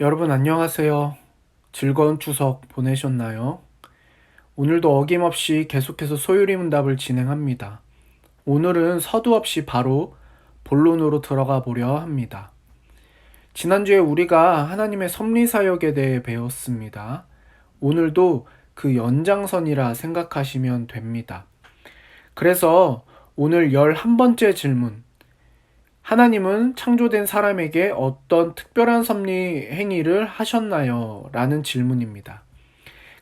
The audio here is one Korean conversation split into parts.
여러분 안녕하세요. 즐거운 추석 보내셨나요? 오늘도 어김없이 계속해서 소율이 문답을 진행합니다. 오늘은 서두 없이 바로 본론으로 들어가 보려 합니다. 지난주에 우리가 하나님의 섭리 사역에 대해 배웠습니다. 오늘도 그 연장선이라 생각하시면 됩니다. 그래서 오늘 11번째 질문, 하나님은 창조된 사람에게 어떤 특별한 섭리 행위를 하셨나요? 라는 질문입니다.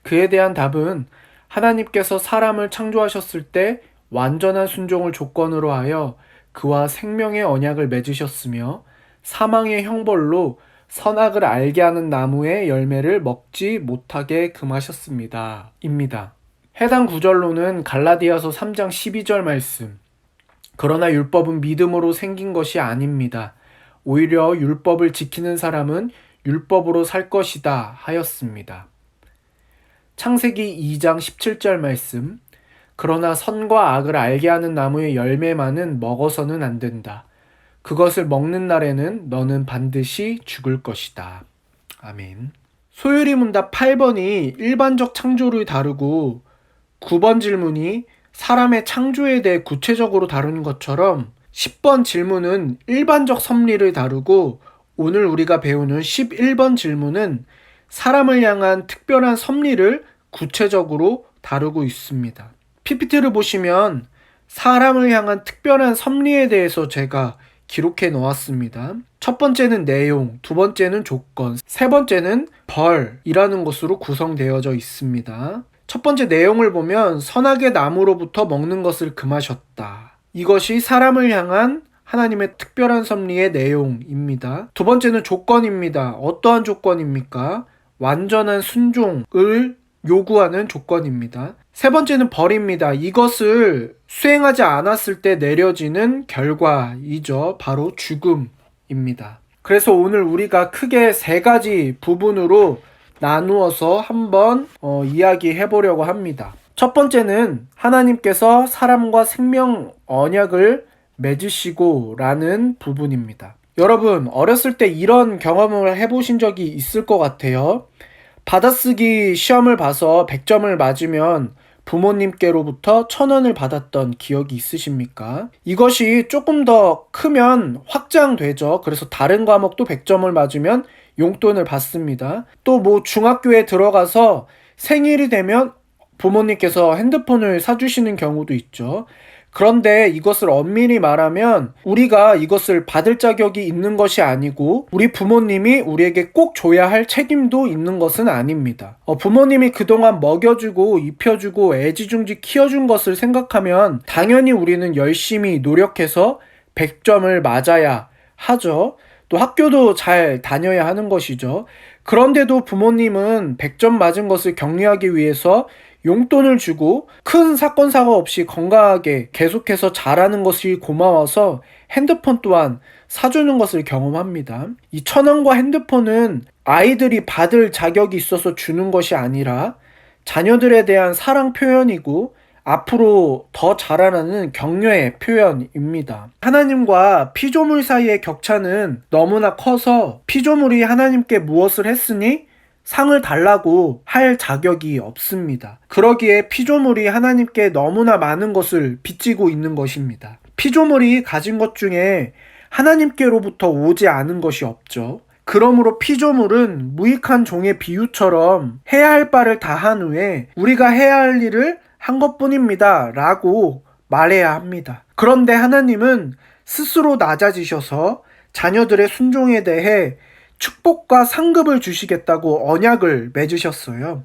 그에 대한 답은 하나님께서 사람을 창조하셨을 때 완전한 순종을 조건으로 하여 그와 생명의 언약을 맺으셨으며 사망의 형벌로 선악을 알게 하는 나무의 열매를 먹지 못하게 금하셨습니다. 입니다. 해당 구절로는 갈라디아서 3장 12절 말씀, 그러나 율법은 믿음으로 생긴 것이 아닙니다. 오히려 율법을 지키는 사람은 율법으로 살 것이다 하였습니다. 창세기 2장 17절 말씀, 그러나 선과 악을 알게 하는 나무의 열매만은 먹어서는 안 된다. 그것을 먹는 날에는 너는 반드시 죽을 것이다. 아멘. 소율이 문답 8번이 일반적 창조를 다루고 9번 질문이 사람의 창조에 대해 구체적으로 다루는 것처럼 10번 질문은 일반적 섭리를 다루고 오늘 우리가 배우는 11번 질문은 사람을 향한 특별한 섭리를 구체적으로 다루고 있습니다. PPT를 보시면 사람을 향한 특별한 섭리에 대해서 제가 기록해 놓았습니다. 첫 번째는 내용, 두 번째는 조건, 세 번째는 벌이라는 것으로 구성되어져 있습니다. 첫 번째 내용을 보면 선악의 나무로부터 먹는 것을 금하셨다. 이것이 사람을 향한 하나님의 특별한 섭리의 내용입니다. 두 번째는 조건입니다. 어떠한 조건입니까? 완전한 순종을 요구하는 조건입니다. 세 번째는 벌입니다. 이것을 수행하지 않았을 때 내려지는 결과이죠. 바로 죽음입니다. 그래서 오늘 우리가 크게 세 가지 부분으로 나누어서 한번 이야기해 보려고 합니다. 첫 번째는 하나님께서 사람과 생명 언약을 맺으시고 라는 부분입니다. 여러분, 어렸을 때 이런 경험을 해보신 적이 있을 것 같아요. 받아쓰기 시험을 봐서 100점을 맞으면 부모님께로부터 1,000원을 받았던 기억이 있으십니까? 이것이 조금 더 크면 확장되죠. 그래서 다른 과목도 100점을 맞으면 용돈을 받습니다. 또 중학교에 들어가서 생일이 되면 부모님께서 핸드폰을 사주시는 경우도 있죠. 그런데 이것을 엄밀히 말하면 우리가 이것을 받을 자격이 있는 것이 아니고 우리 부모님이 우리에게 꼭 줘야 할 책임도 있는 것은 아닙니다. 부모님이 그동안 먹여주고 입혀주고 애지중지 키워준 것을 생각하면 당연히 우리는 열심히 노력해서 100점을 맞아야 하죠. 또 학교도 잘 다녀야 하는 것이죠. 그런데도 부모님은 100점 맞은 것을 격려하기 위해서 용돈을 주고 큰 사건 사고 없이 건강하게 계속해서 자라는 것이 고마워서 핸드폰 또한 사주는 것을 경험합니다. 이 1,000원과 핸드폰은 아이들이 받을 자격이 있어서 주는 것이 아니라 자녀들에 대한 사랑 표현이고 앞으로 더 자라라는 격려의 표현입니다. 하나님과 피조물 사이의 격차는 너무나 커서 피조물이 하나님께 무엇을 했으니 상을 달라고 할 자격이 없습니다. 그러기에 피조물이 하나님께 너무나 많은 것을 빚지고 있는 것입니다. 피조물이 가진 것 중에 하나님께로부터 오지 않은 것이 없죠. 그러므로 피조물은 무익한 종의 비유처럼 해야 할 바를 다 한 후에 우리가 해야 할 일을 한 것뿐입니다 라고 말해야 합니다. 그런데 하나님은 스스로 낮아지셔서 자녀들의 순종에 대해 축복과 상급을 주시겠다고 언약을 맺으셨어요.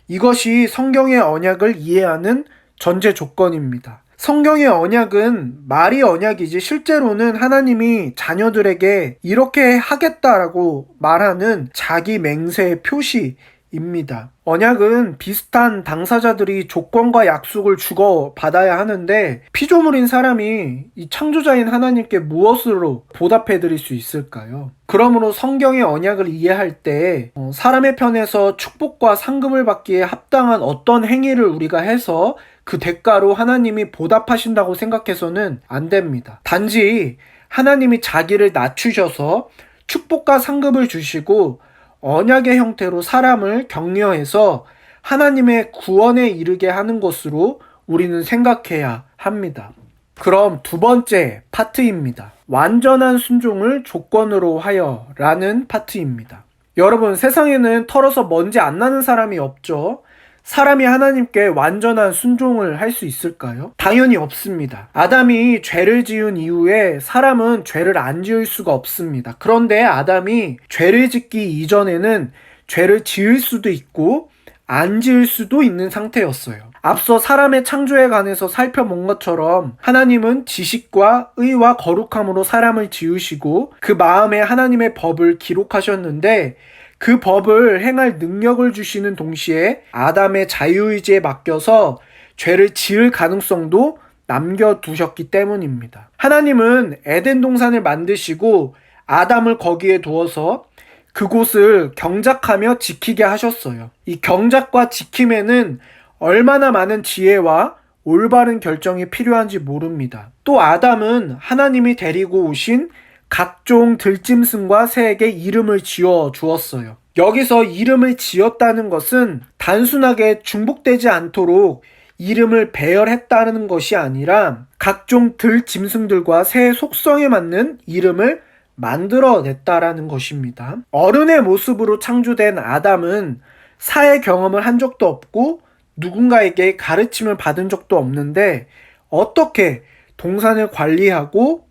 이것이 성경의 언약을 이해하는 전제 조건입니다. 성경의 언약은 말이 언약이지 실제로는 하나님이 자녀들에게 이렇게 하겠다라고 말하는 자기 맹세의 표시입니다. 언약은 비슷한 당사자들이 조건과 약속을 주고 받아야 하는데 피조물인 사람이 이 창조자인 하나님께 무엇으로 보답해 드릴 수 있을까요? 그러므로 성경의 언약을 이해할 때 사람의 편에서 축복과 상급을 받기에 합당한 어떤 행위를 우리가 해서 그 대가로 하나님이 보답하신다고 생각해서는 안 됩니다. 단지 하나님이 자기를 낮추셔서 축복과 상급을 주시고 언약의 형태로 사람을 격려해서 하나님의 구원에 이르게 하는 것으로 우리는 생각해야 합니다. 그럼 두 번째 파트입니다. 완전한 순종을 조건으로 하여 라는 파트입니다. 여러분, 세상에는 털어서 먼지 안 나는 사람이 없죠. 사람이 하나님께 완전한 순종을 할 수 있을까요? 당연히 없습니다. 아담이 죄를 지은 이후에 사람은 죄를 안 지을 수가 없습니다. 그런데 아담이 죄를 짓기 이전에는 죄를 지을 수도 있고 안 지을 수도 있는 상태였어요. 앞서 사람의 창조에 관해서 살펴본 것처럼 하나님은 지식과 의와 거룩함으로 사람을 지으시고 그 마음에 하나님의 법을 기록하셨는데 그 법을 행할 능력을 주시는 동시에 아담의 자유의지에 맡겨서 죄를 지을 가능성도 남겨두셨기 때문입니다. 하나님은 에덴 동산을 만드시고 아담을 거기에 두어서 그곳을 경작하며 지키게 하셨어요. 이 경작과 지킴에는 얼마나 많은 지혜와 올바른 결정이 필요한지 모릅니다. 또 아담은 하나님이 데리고 오신 각종 들짐승과 새에게 이름을 지어 주었어요. 여기서 이름을 지었다는 것은 단순하게 중복되지 않도록 이름을 배열했다는 것이 아니라 각종 들짐승들과 새의 속성에 맞는 이름을 만들어냈다라는 것입니다. 어른의 모습으로 창조된 아담은 사회 경험을 한 적도 없고 누군가에게 가르침을 받은 적도 없는데 어떻게 동산을 관리하고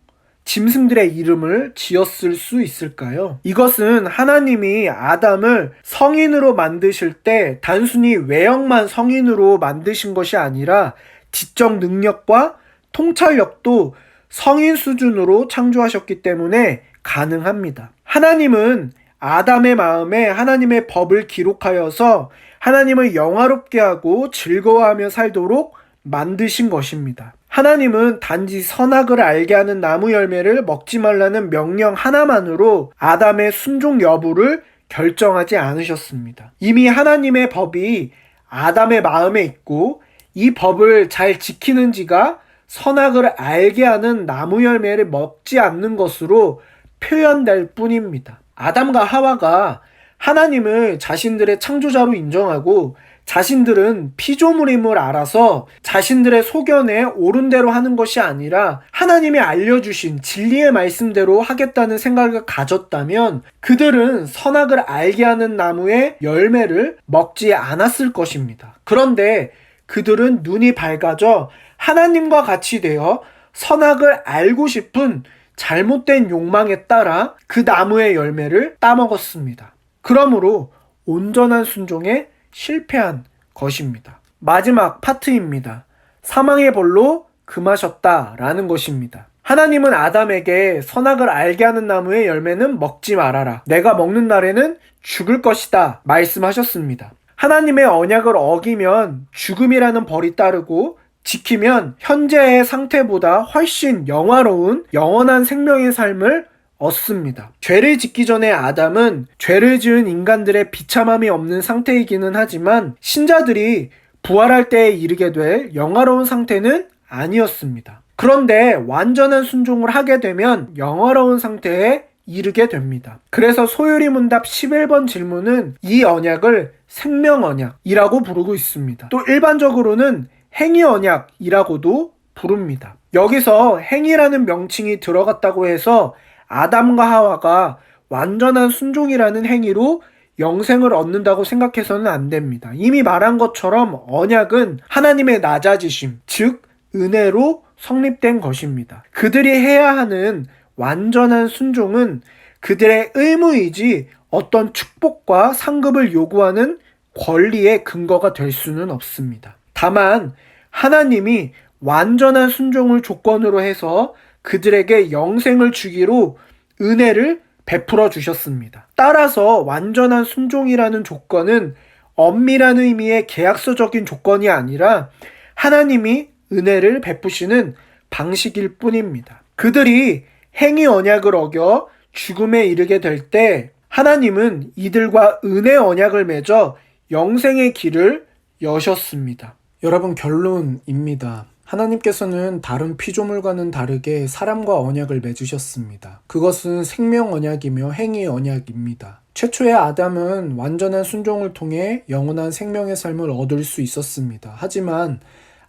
짐승들의 이름을 지었을 수 있을까요? 이것은 하나님이 아담을 성인으로 만드실 때 단순히 외형만 성인으로 만드신 것이 아니라 지적 능력과 통찰력도 성인 수준으로 창조하셨기 때문에 가능합니다. 하나님은 아담의 마음에 하나님의 법을 기록하여서 하나님을 영화롭게 하고 즐거워하며 살도록 만드신 것입니다. 하나님은 단지 선악을 알게 하는 나무 열매를 먹지 말라는 명령 하나만으로 아담의 순종 여부를 결정하지 않으셨습니다. 이미 하나님의 법이 아담의 마음에 있고 이 법을 잘 지키는지가 선악을 알게 하는 나무 열매를 먹지 않는 것으로 표현될 뿐입니다. 아담과 하와가 하나님을 자신들의 창조자로 인정하고 자신들은 피조물임을 알아서 자신들의 소견에 옳은 대로 하는 것이 아니라 하나님이 알려주신 진리의 말씀대로 하겠다는 생각을 가졌다면 그들은 선악을 알게 하는 나무의 열매를 먹지 않았을 것입니다. 그런데 그들은 눈이 밝아져 하나님과 같이 되어 선악을 알고 싶은 잘못된 욕망에 따라 그 나무의 열매를 따먹었습니다. 그러므로 온전한 순종에 실패한 것입니다. 마지막 파트입니다. 사망의 벌로 금하셨다라는 것입니다. 하나님은 아담에게 선악을 알게 하는 나무의 열매는 먹지 말아라. 내가 먹는 날에는 죽을 것이다 말씀하셨습니다. 하나님의 언약을 어기면 죽음이라는 벌이 따르고 지키면 현재의 상태보다 훨씬 영화로운 영원한 생명의 삶을 얻습니다. 죄를 짓기 전에 아담은 죄를 지은 인간들의 비참함이 없는 상태이기는 하지만 신자들이 부활할 때에 이르게 될 영화로운 상태는 아니었습니다. 그런데 완전한 순종을 하게 되면 영화로운 상태에 이르게 됩니다. 그래서 소유리 문답 11번 질문은 이 언약을 생명 언약이라고 부르고 있습니다. 또 일반적으로는 행위 언약이라고도 부릅니다. 여기서 행위라는 명칭이 들어갔다고 해서 아담과 하와가 완전한 순종이라는 행위로 영생을 얻는다고 생각해서는 안 됩니다. 이미 말한 것처럼 언약은 하나님의 낮아지심, 즉 은혜로 성립된 것입니다. 그들이 해야 하는 완전한 순종은 그들의 의무이지 어떤 축복과 상급을 요구하는 권리의 근거가 될 수는 없습니다. 다만 하나님이 완전한 순종을 조건으로 해서 그들에게 영생을 주기로 은혜를 베풀어 주셨습니다. 따라서 완전한 순종이라는 조건은 엄밀한 의미의 계약서적인 조건이 아니라 하나님이 은혜를 베푸시는 방식일 뿐입니다. 그들이 행위 언약을 어겨 죽음에 이르게 될 때 하나님은 이들과 은혜 언약을 맺어 영생의 길을 여셨습니다. 여러분, 결론입니다. 하나님께서는 다른 피조물과는 다르게 사람과 언약을 맺으셨습니다. 그것은 생명 언약이며 행위 언약입니다. 최초의 아담은 완전한 순종을 통해 영원한 생명의 삶을 얻을 수 있었습니다. 하지만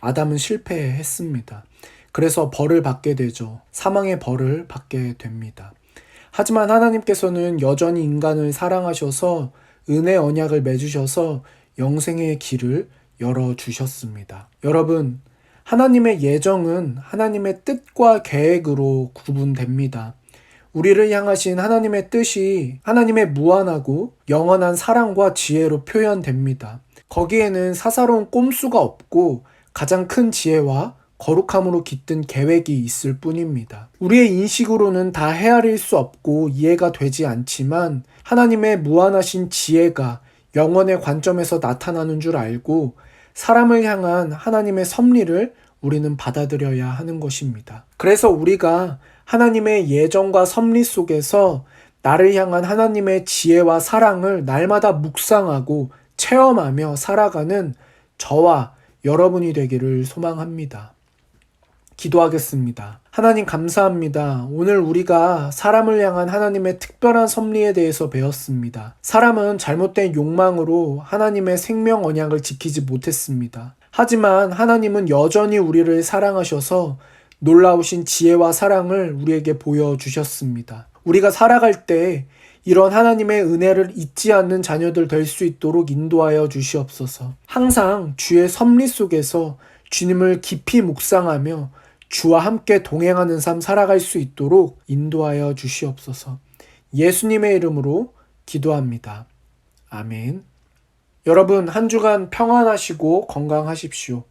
아담은 실패했습니다. 그래서 벌을 받게 되죠. 사망의 벌을 받게 됩니다. 하지만 하나님께서는 여전히 인간을 사랑하셔서 은혜 언약을 맺으셔서 영생의 길을 열어주셨습니다. 여러분, 하나님의 예정은 하나님의 뜻과 계획으로 구분됩니다. 우리를 향하신 하나님의 뜻이 하나님의 무한하고 영원한 사랑과 지혜로 표현됩니다. 거기에는 사사로운 꼼수가 없고 가장 큰 지혜와 거룩함으로 깃든 계획이 있을 뿐입니다. 우리의 인식으로는 다 헤아릴 수 없고 이해가 되지 않지만 하나님의 무한하신 지혜가 영원의 관점에서 나타나는 줄 알고 사람을 향한 하나님의 섭리를 우리는 받아들여야 하는 것입니다. 그래서 우리가 하나님의 예정과 섭리 속에서 나를 향한 하나님의 지혜와 사랑을 날마다 묵상하고 체험하며 살아가는 저와 여러분이 되기를 소망합니다. 기도하겠습니다. 하나님 감사합니다. 오늘 우리가 사람을 향한 하나님의 특별한 섭리에 대해서 배웠습니다. 사람은 잘못된 욕망으로 하나님의 생명 언약을 지키지 못했습니다. 하지만 하나님은 여전히 우리를 사랑하셔서 놀라우신 지혜와 사랑을 우리에게 보여주셨습니다. 우리가 살아갈 때 이런 하나님의 은혜를 잊지 않는 자녀들 될 수 있도록 인도하여 주시옵소서. 항상 주의 섭리 속에서 주님을 깊이 묵상하며 주와 함께 동행하는 삶 살아갈 수 있도록 인도하여 주시옵소서. 예수님의 이름으로 기도합니다. 아멘. 여러분, 한 주간 평안하시고 건강하십시오.